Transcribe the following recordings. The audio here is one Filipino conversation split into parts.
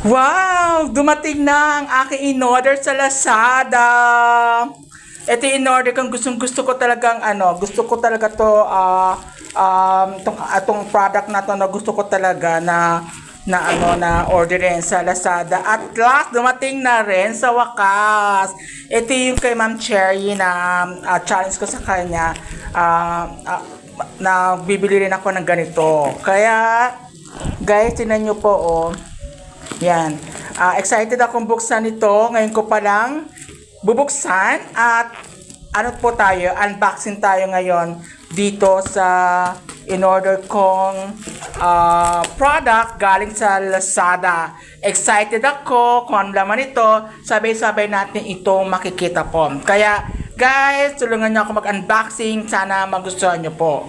Wow! Dumating na ang aking in-order sa Lazada. Ito yung in-order kong gusto ko talagang gusto ko talaga to itong product na to na gusto ko talaga na orderin sa Lazada. At last, dumating na rin sa wakas. Ito yung kay Ma'am Cherry na challenge ko sa kanya. Na bibili rin ako ng ganito. Kaya, guys, tingnan nyo po, oh. Yan. Excited akong buksan ito. Ngayon ko pa lang bubuksan. At ano po tayo, unboxing tayo ngayon dito sa in-order kong product galing sa Lazada. Excited ako kung ano laman ito. Sabay-sabay natin itong makikita po. Kaya guys, tulungan niyo ako mag-unboxing. Sana magustuhan niyo po.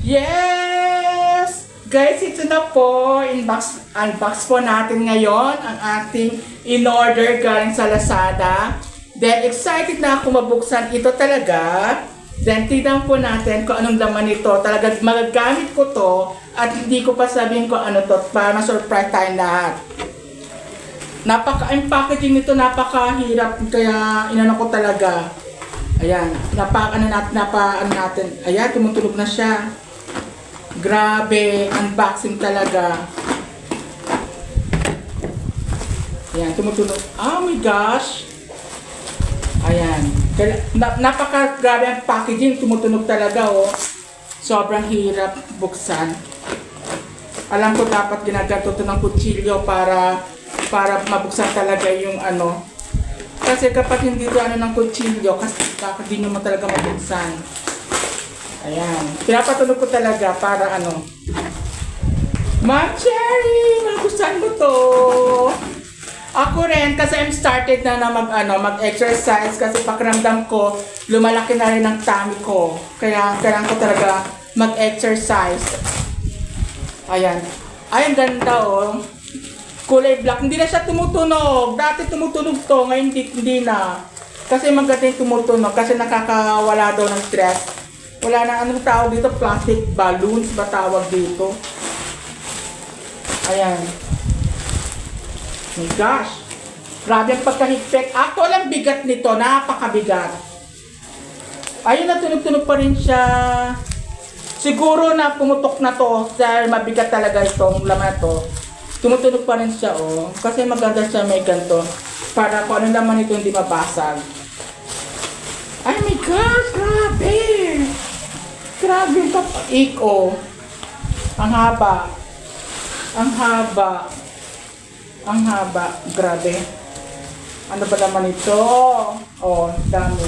Yes! Guys, ito na po. Unbox po natin ngayon ang ating in-order galing sa Lazada. Then, excited na ako mabuksan ito talaga. Then, tignan po natin kung anong laman ito. Talaga magagamit ko to at hindi ko pa sabihin kung ano to para ma-surprise tayong lahat. Ang packaging nito napakahirap kaya inano ko talaga. Ayan, ano natin. Ayan, tumutunog na siya. Grabe, unboxing talaga. Ayan, tumutunog. Oh my gosh. Ayan. Napaka-grabe ang packaging. Tumutunog talaga, oh. Sobrang hirap buksan. Alam ko dapat ginaganto ito ng kutsilyo para mabuksan talaga yung ano. Kasi kapag hindi ito ng kutsilyo, kasi hindi nyo mo talaga mabuksan. Ayan. Pinapatunog ko talaga para ano. Ma'am Cherry! Magustuhan mo to! Ako rin, kasi I'm started na mag-exercise kasi pakiramdam ko, lumalaki na rin ang tummy ko. Kaya kailangan ko talaga mag-exercise. Ayan. Ay, ang ganda, oh. Kulay black. Hindi na siya tumutunog. Dati tumutunog to, ngayon hindi na. Kasi maganda yung tumutunog kasi nakakawala daw ng stress. Wala na, anong tawag dito? Plastic balloons ba tawag dito? Ayan. My gosh. Grabe ang pagkahigpit. Ako lang bigat nito. Napakabigat. Ayun, natunog-tunog pa rin siya. Siguro na pumutok na to dahil mabigat talaga itong laman na to. Tumutunog pa rin siya, oh. Kasi maganda siya may ganito. Para kung ano naman ito hindi mabasag. Ay my gosh, grabe! Grabe yung papaik, oh. Ang haba. Ang haba. Ang haba. Grabe. Ano ba naman ito? Oh, dami.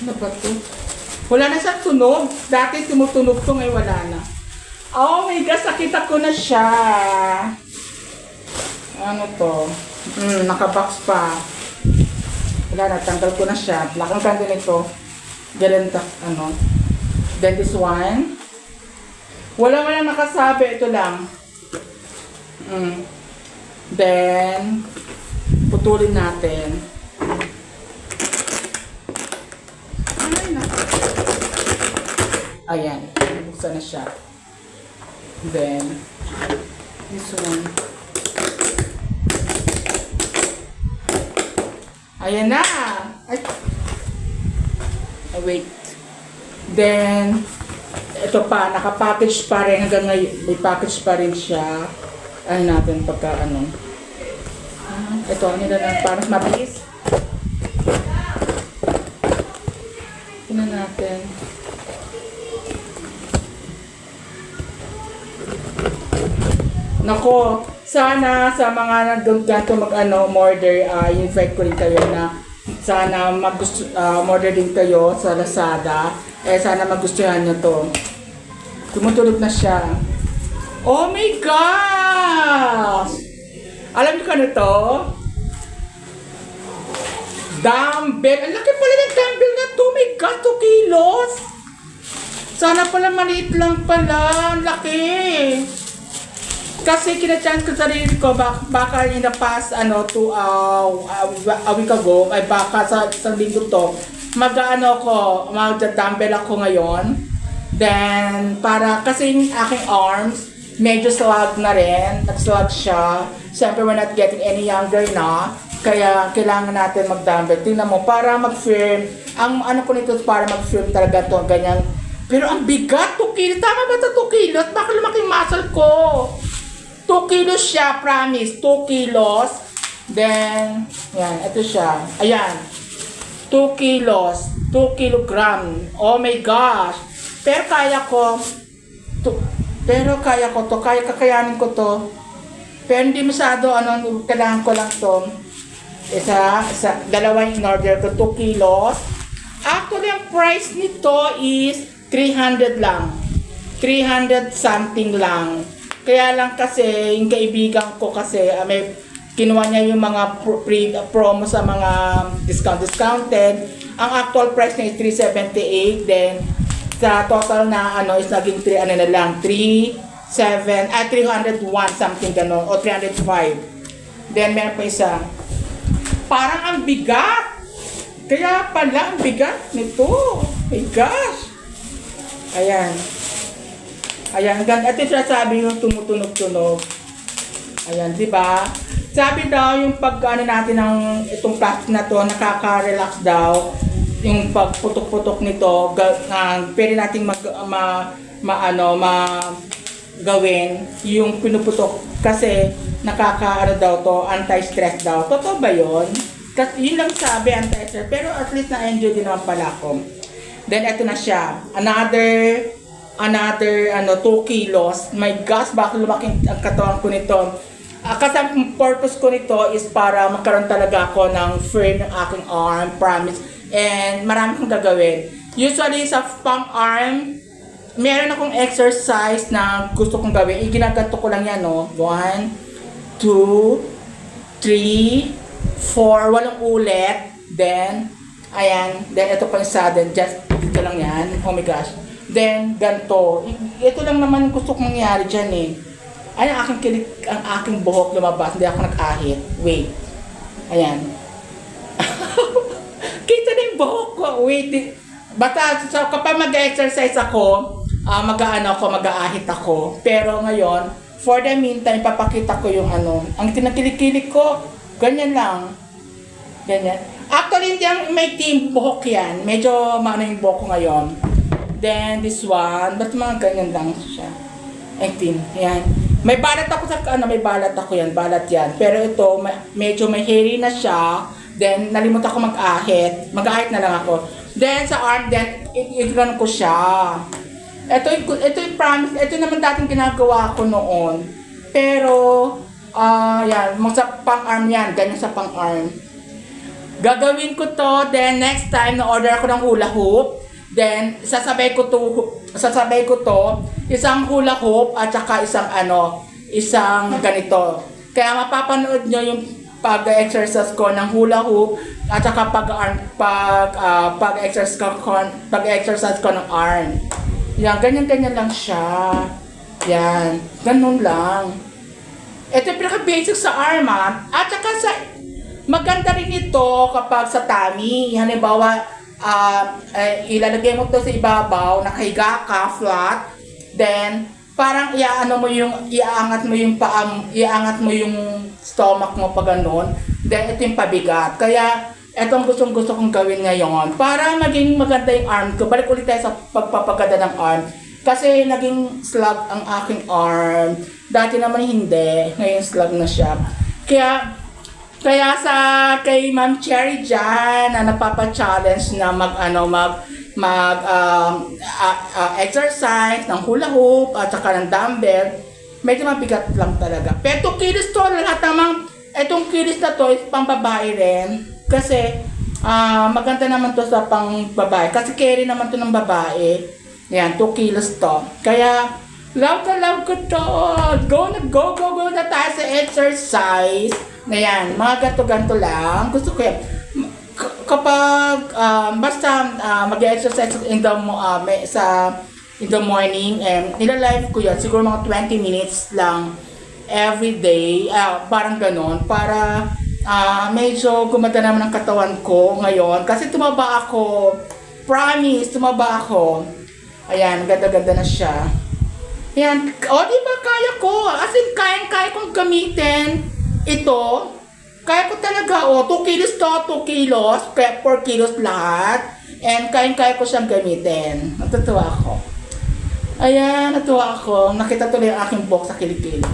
Ano ba ito? Wala na siya tunog. Dati tumutunog to, ngayon wala na. Oh my gosh, nakita ko na siya. Ano to? Nakabox pa. Wala na, tanggal ko na siya. Black ang ganda nito. Galanta, Then this one. Wala nakasabi. Ito lang. Then, putulin natin. Ayan. Buksan na siya. Then, this one. Ayan na! Ay, wait. Then, ito pa, nakapackage pa rin. Hanggang ngayon, may package pa rin siya. Ano natin pagka ito, ano na parang mabilis. Ito natin. Nako, sana sa mga nandun ganito mag-order, invite ko rin kayo na sana order din kayo sa Lazada. Sana magustuhan nyo to. Tumutunog na siya. Oh my gosh! Alam niyo ka na to? Dumbbell. Ang laki pala ng dumbbell na to. Oh my God, 2 kilos. Sana pala maliit lang pala. Ang laki. Kasi kinachance ko sa sarili ko, baka in the past, a week ago, ay baka sa linggo to, mag-dumbbell ako ngayon. Then, kasi yung aking arms, medyo slag na rin, nag-slag siya. Siyempre, we're not getting any younger na. Kaya, kailangan natin mag-dumbbell. Tingnan mo, para mag-firm. Ang ano ko nito, para mag-firm talaga to, ganyan. Pero ang bigat, 2 kilos. Tama ba ito 2 kilos? Baka lumaking muscle ko. 2 kilos siya, promise. 2 kilos. Then, yan, ito siya. Ayan. 2 kilos. 2 kilogram. Oh my gosh. Pero kaya ko to. Kakayanin ko to. Pero hindi masyado, kailangan ko lang to. Dalawa in order ko. 2 kilos. Actually, ang price nito is 300 lang. 300 something lang. Kaya lang kasi, yung kaibigan ko kasi, may kinuha niya yung mga promo sa mga discounted. Ang actual price niya is 378. Then, sa total na is naging 301 something gano'n. O 305. Then, meron pa isa. Parang ang bigat. Kaya pala, ang bigat nito. My gosh. Ayan. Ito siya sabi yung tumutunog-tunog. Ayan, di ba? Sabi daw yung natin ng itong plastic na to, nakaka-relax daw. Yung pagputok-putok nito, pwede nating gawin yung pinuputok kasi daw to, anti-stress daw. Totoo ba yun? Kasi yun lang sabi, anti-stress. Pero at least na-enjoy din naman pala ako. Then, ito na siya. Another 2 kilos. My gosh, bakit lumaking ang katawan ko nito? Kasi ang purpose ko nito is para magkaroon talaga ako ng firm ng aking arm, promise. And marami kong gagawin. Usually, sa pang-arm, meron akong exercise na gusto kong gawin. Ginaganto ko lang yan, no? 1, 2, 3, 4, walang ulit. Then, ayan. Then, ito pa yung sudden. Just, ito lang yan. Oh my gosh. Then, ganito. Ito lang naman gusto kong mangyari dyan, eh. Ay, ang aking buhok lumabas. Hindi ako nag-ahit. Wait. Ayan. Kita na yung buhok ko. Wait. Basta, so, kapag mag-exercise ako, mag-aahit ako. Pero ngayon, for the meantime, papakita ko yung ang tinakilik ko, ganyan lang. Ganyan. Actually, hindi may team buhok yan. Medyo maano yung buhok ko ngayon. Then, this one, ba't mga ganyan lang siya? Ay, team. Yan. May balat ako may balat ako yan. Balat yan. Pero ito, medyo may hairy na siya. Then, nalimutan ko mag-ahit. Mag-ahit na lang ako. Then, sa arm, then, i-run ko siya. Ito yung promise. Ito naman dating ginagawa ko noon. Pero, yan. Sa pang-arm yan. Ganyan sa pang-arm. Gagawin ko to. Then, next time, na-order ako ng hula hoop. Then, sasabay ko to, isang hula hoop at saka isang ganito. Kaya mapapanood nyo yung pag-exercise ko ng hula hoop at saka pag-exercise ko ng arm. Yan, ganyan-ganyan lang siya. Yan, ganun lang. Ito yung pinaka-basic sa arm, ha. At saka maganda rin ito kapag sa tummy. Halimbawa, ilalagay mo to sa ibabaw, nakahiga ka, flat. Then, parang iaangat mo yung stomach mo pa ganun. Then, ito yung pabigat. Kaya, ito ang gustong-gusto kong gawin ngayon. Para maging maganda yung arm ko. Balik ulit tayo sa pagpapaganda ng arm. Kasi, naging slug ang aking arm. Dati naman hindi. Ngayon, slug na siya. Kaya kay Ma'am Cherry dyan na napapa-challenge na exercise ng hula hoop at saka ng dumbbell, medyo mabigat lang talaga. Pero 2 kilos to, lahat namang itong kilos na to is pang babae rin. Kasi maganda naman to sa pang babae. Kasi carry naman to ng babae. Yan, 2 kilos to. Kaya, love ko to. Go na tayo sa exercise. Na yan, mga ganto-ganto lang. Gusto ko yan. Kapag basta mag-exercise in the morning, nila-live ko yan. Siguro mga 20 minutes lang. every day, parang ganon, para medyo gumanda naman ang katawan ko ngayon. Kasi tumaba ako, promise, tumaba ako. Ayan, ganda-ganda na siya. Ayan, di ba kaya ko? As in, kaya kong gamitin ito. Kaya ko talaga, 2 kilos to, 2 kilos, 4 kilos lahat. And kaya ko siyang gamitin. Natutuwa ako. Ayan, natuwa ako. Nakita tuloy ang aking box sa kilikili.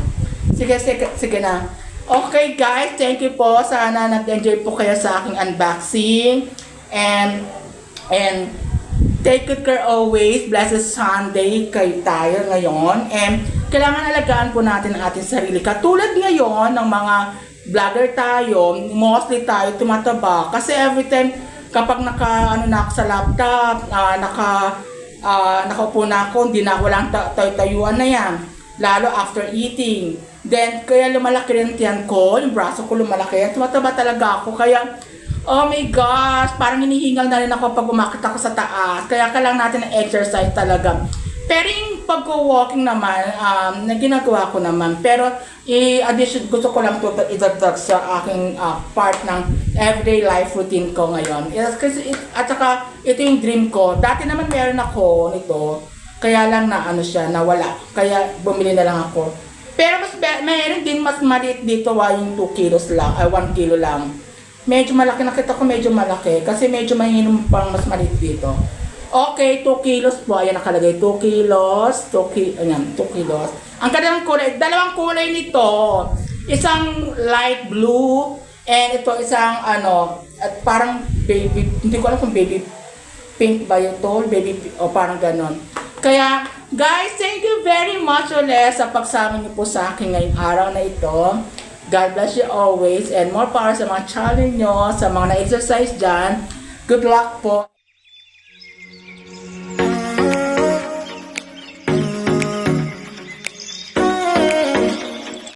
Sige na. Okay guys, thank you po. Sana nag-enjoy po kayo sa aking unboxing. And take good care always. Blessed Sunday kayo tayo ngayon. And kailangan alagaan po natin ang ating sarili. Katulad ngayon ng mga vlogger tayo, mostly tayo tumataba. Kasi every time kapag na ako sa laptop, nakaupo na ako, hindi na ako lang tayuan na yan. Lalo after eating. Then, kaya lumalaki rin tiyan ko, yung braso ko lumalaki yan. Tumataba talaga ako. Kaya, oh my gosh, parang hinihingal na rin ako pag umakit ako sa taas. Kaya kailangan natin ng exercise talaga. Pero yung pag-walking naman, na ginagawa ko naman. Pero, addition, gusto ko lang ito idagdag sa aking part ng everyday life routine ko ngayon. At saka, ito yung dream ko. Dati naman meron ako nito. Kaya lang na siya, nawala. Kaya bumili na lang ako. Pero mayroon din mas maliit dito, yung 2 kilos lang, 1 kilo lang. Medyo malaki, nakita ko medyo malaki. Kasi medyo mahinom pang mas maliit dito. Okay, 2 kilos po. Ayan nakalagay, 2 kilos. 2 kilos. Ang kanilang kulay, dalawang kulay nito. Isang light blue, and ito isang at parang baby, hindi ko alam kung baby pink ba ito, o parang ganon. Kaya, guys, thank you very much ulit sa pagsama niyo po sa akin ngayong araw na ito. God bless you always and more power sa mga challenge nyo, sa mga na-exercise dyan. Good luck po.